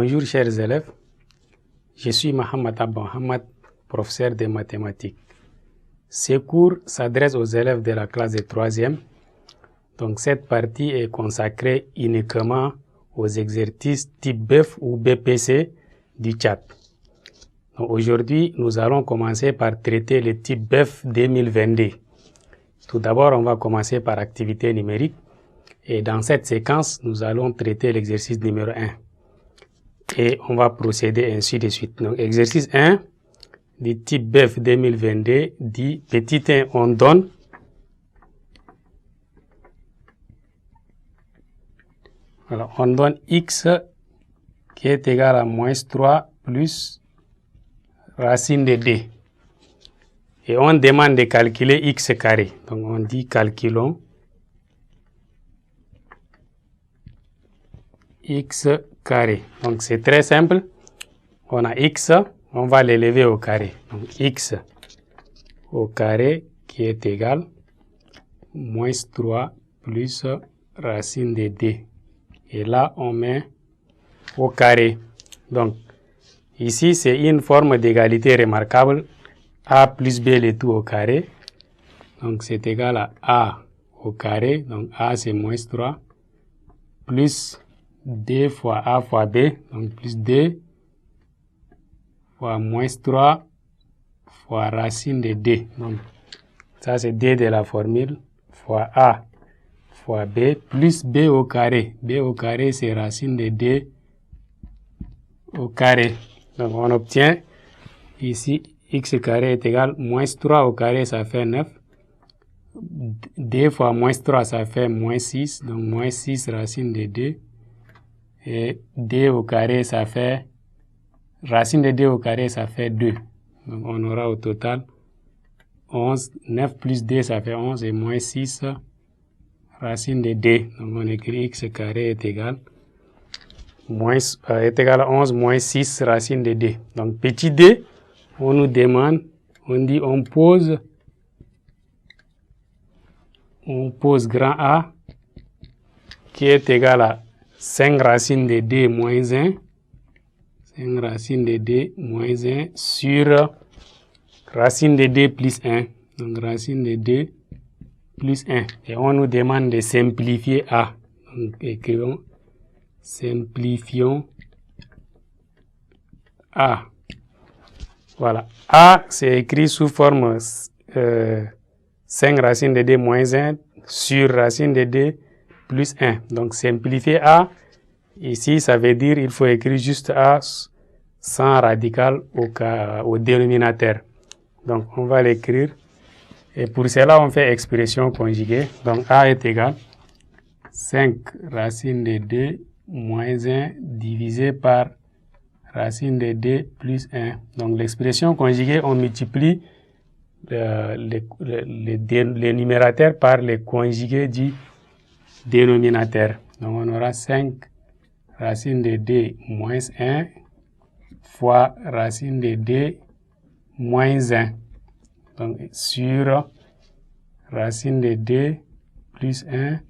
Bonjour chers élèves, je suis Mohamed Abba Mohamed, professeur de mathématiques. Ce cours s'adresse aux élèves de la classe de 3e. Donc cette partie est consacrée uniquement aux exercices type BEF ou BPC du chat. Aujourd'hui, nous allons commencer par traiter le type BEF 2022. Tout d'abord, on va commencer par activité numérique. Et dans cette séquence, nous allons traiter l'exercice numéro 1. Et on va procéder ainsi de suite. Donc, exercice 1 du type BEF 2022 dit petit 1, on donne x qui est égal à moins 3 plus racine de d. Et on demande de calculer x carré. Donc on dit calculons x carré. Donc c'est très simple. On a x, on va l'élever au carré. Donc x au carré qui est égal moins 3 plus racine de d. Et là, on met au carré. Donc, ici, c'est une forme d'égalité remarquable. A plus B le tout au carré. Donc, c'est égal à A au carré. Donc, A, c'est moins 3. Plus D fois A fois B. Donc, plus D fois moins 3 fois racine de D. Donc, ça, c'est D de la formule fois A fois B plus B au carré. B au carré, c'est racine de D au carré. Donc, on obtient ici x carré est égal moins 3 au carré, ça fait 9. D fois moins 3, ça fait moins 6. Donc, moins 6 racine de D. Et D au carré, ça fait... Racine de D au carré, ça fait 2. Donc, on aura au total 11. 9 plus D, ça fait 11. Et moins 6... racine de D. Donc on écrit x carré est égal à 11 moins 6 racine de D. Donc petit d, on nous demande, on dit on pose grand A qui est égal à 5 racine de D moins 1. 5 racine de D moins 1 sur racine de D plus 1. Donc racine de D plus 1. Et on nous demande de simplifier A. Donc, écrivons, simplifions A. Voilà. A, c'est écrit sous forme 5 racine de D moins 1 sur racine de D plus 1. Donc, simplifier A, ici, ça veut dire il faut écrire juste A sans radical au dénominateur. Donc, on va l'écrire. Et pour cela, on fait expression conjuguée. Donc, A est égal 5 racine de D moins 1 divisé par racine de D plus 1. Donc, l'expression conjuguée, on multiplie les numérateurs par les conjugués du dénominateur. Donc, on aura 5 racine de D moins 1 fois racine de D moins 1. Donc, sur racine de D plus 1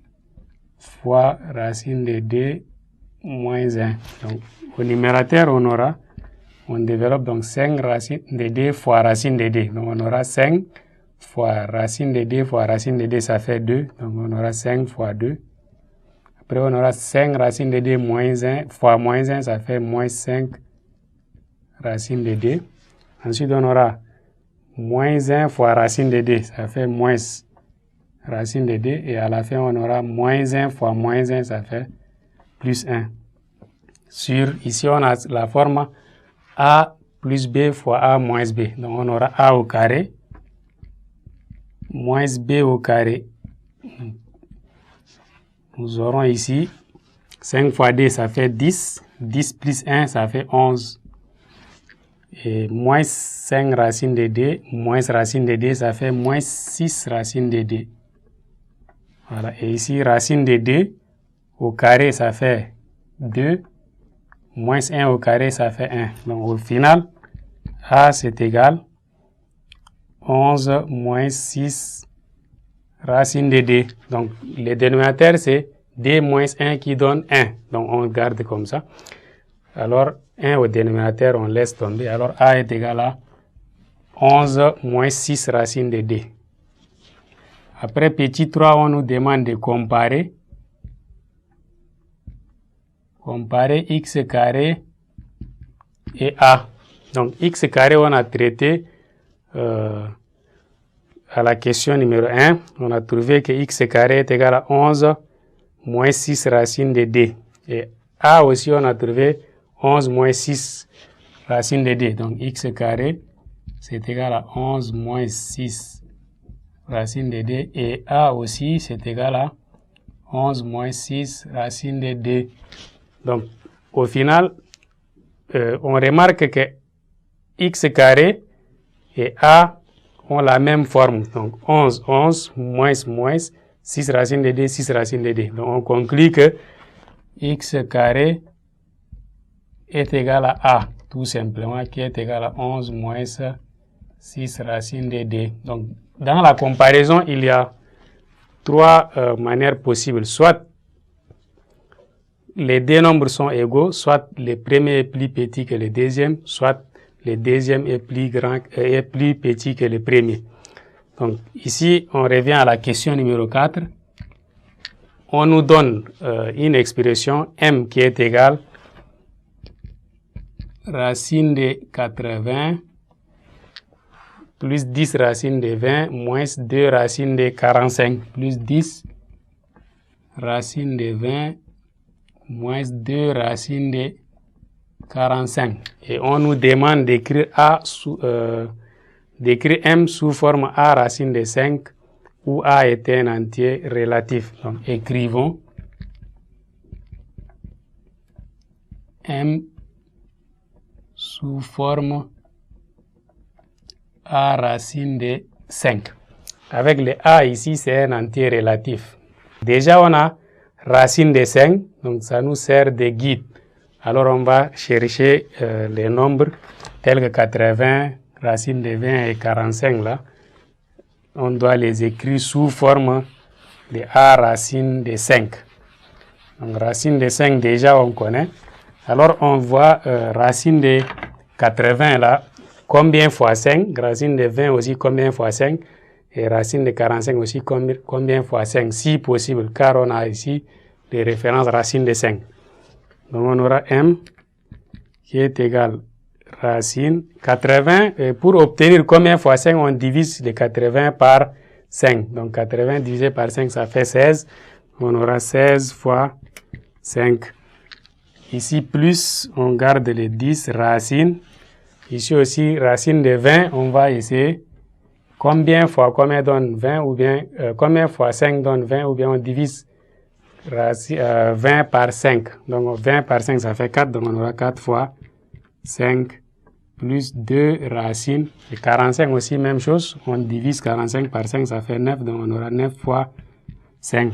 fois racine de D moins 1. Donc, au numérateur, on développe donc 5 racine de D fois racine de D. Donc, on aura 5 fois racine de D fois racine de D, ça fait 2. Donc, on aura 5 fois 2. Après, on aura 5 racine de D moins 1 fois moins 1, ça fait moins 5 racine de D. Ensuite, on aura moins 1 fois racine de D, ça fait moins racine de D. Et à la fin, on aura moins 1 fois moins 1, ça fait plus 1. Ici, on a la forme A plus B fois A moins B. Donc, on aura A au carré moins B au carré. Nous aurons ici 5 fois D, ça fait 10. 10 plus 1, ça fait 11. Et moins 5 racine de D, moins racine de D, ça fait moins 6 racine de D. Voilà. Et ici, racine de D au carré, ça fait 2. Moins 1 au carré, ça fait 1. Donc, au final, A, c'est égal 11 moins 6 racine de D. Donc, le dénominateur, c'est D moins 1 qui donne 1. Donc, on garde comme ça. Alors 1 au dénominateur, on laisse tomber. Alors A est égal à 11 moins 6 racine de D. Après petit 3, on nous demande de comparer. Comparer x carré et A. Donc x carré, on a traité à la question numéro 1. On a trouvé que x carré est égal à 11 moins 6 racine de D. Et A aussi, on a trouvé 11 moins 6 racine de D. Donc x carré, c'est égal à 11 moins 6 racine de D. Et A aussi, c'est égal à 11 moins 6 racine de D. Donc, au final, on remarque que x carré et A ont la même forme. Donc, 11, 11, moins, moins, 6 racine de D, 6 racine de D. Donc, on conclut que x carré est égal à A, tout simplement, qui est égal à 11 moins 6 racine de D. Donc, dans la comparaison, il y a trois manières possibles. Soit les deux nombres sont égaux, soit le premier est plus petit que le deuxième, soit le deuxième est plus petit que le premier. Donc, ici, on revient à la question numéro 4. On nous donne une expression m qui est égale racine de 80 plus 10 racine de 20 moins 2 racine de 45 plus 10 racine de 20 moins 2 racine de 45. Et on nous demande d'écrire m sous forme a racine de 5 où a est un entier relatif. Donc écrivons m sous forme a racine de 5. Avec le a ici, c'est un entier relatif. Déjà, on a racine de 5, donc ça nous sert de guide. Alors, on va chercher les nombres tels que 80, racine de 20 et 45 là. On doit les écrire sous forme de a racine de 5. Donc, racine de 5, déjà, on connaît. Alors, on voit racine de 80 là, combien fois 5, racine de 20 aussi, combien fois 5, et racine de 45 aussi, combien fois 5, si possible, car on a ici les références racine de 5. Donc, on aura m qui est égal racine 80, et pour obtenir combien fois 5, on divise les 80 par 5. Donc, 80 divisé par 5, ça fait 16. On aura 16 fois 5. Ici, plus, on garde les 10 racines. Ici aussi, racine de 20, on va essayer combien fois combien donne 20 ou bien combien fois 5 donne 20 ou bien on divise 20 par 5. Donc 20 par 5, ça fait 4, donc on aura 4 fois 5 plus 2 racines. Et 45 aussi, même chose, on divise 45 par 5, ça fait 9, donc on aura 9 fois 5.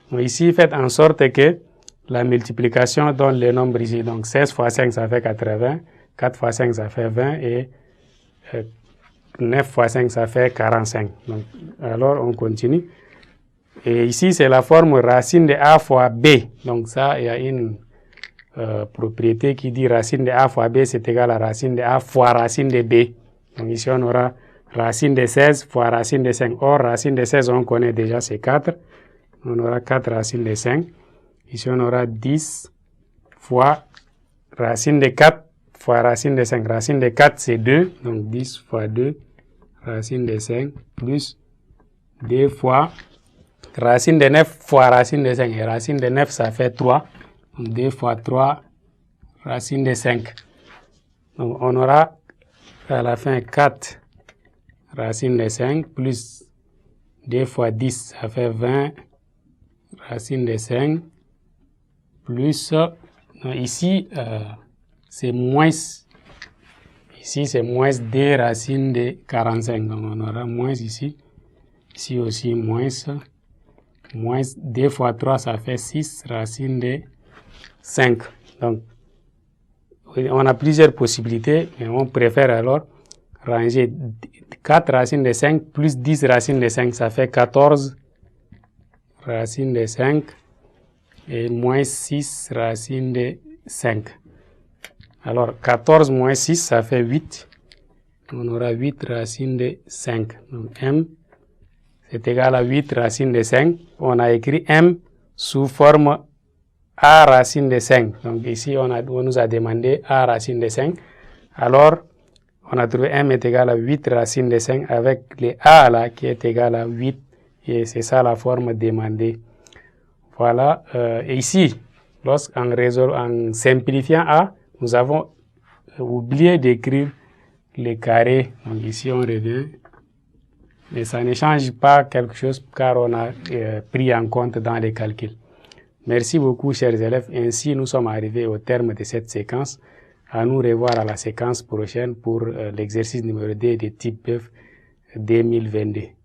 Donc ici, faites en sorte que la multiplication donne le nombre ici. Donc 16 fois 5, ça fait 80. 4 fois 5, ça fait 20 et 9 fois 5, ça fait 45. Donc, alors, on continue. Et ici, c'est la forme racine de a fois b. Donc, ça, il y a une propriété qui dit racine de a fois b, c'est égal à racine de a fois racine de b. Donc, ici, on aura racine de 16 fois racine de 5. Or, racine de 16, on connaît déjà, c'est 4. On aura 4 racines de 5. Ici, on aura 10 fois racine de 4 fois racine de 5. Racine de 4, c'est 2. Donc, 10 fois 2, racine de 5, plus 2 fois racine de 9 fois racine de 5. Et racine de 9, ça fait 3. Donc, 2 fois 3, racine de 5. Donc, on aura à la fin 4 racine de 5, plus 2 fois 10, ça fait 20 racine de 5, plus, ici, c'est moins, ici c'est moins 2 racines de 45, donc on aura moins ici, ici aussi moins 2 fois 3, ça fait 6 racines de 5. Donc, on a plusieurs possibilités, mais on préfère alors ranger 4 racines de 5 plus 10 racines de 5, ça fait 14 racines de 5 et moins 6 racines de 5. Alors, 14 moins 6, ça fait 8. On aura 8 racines de 5. Donc, m, c'est égal à 8 racines de 5. On a écrit m sous forme a racine de 5. Donc, ici, on nous a demandé a racine de 5. Alors, on a trouvé m est égal à 8 racines de 5 avec les a là qui est égal à 8. Et c'est ça la forme demandée. Voilà. Et ici, en simplifiant a, nous avons oublié d'écrire les carrés. Donc ici, on revient. Mais ça ne change pas quelque chose car on a pris en compte dans les calculs. Merci beaucoup, chers élèves. Ainsi, nous sommes arrivés au terme de cette séquence. À nous revoir à la séquence prochaine pour l'exercice numéro 2 de type BEF 2022.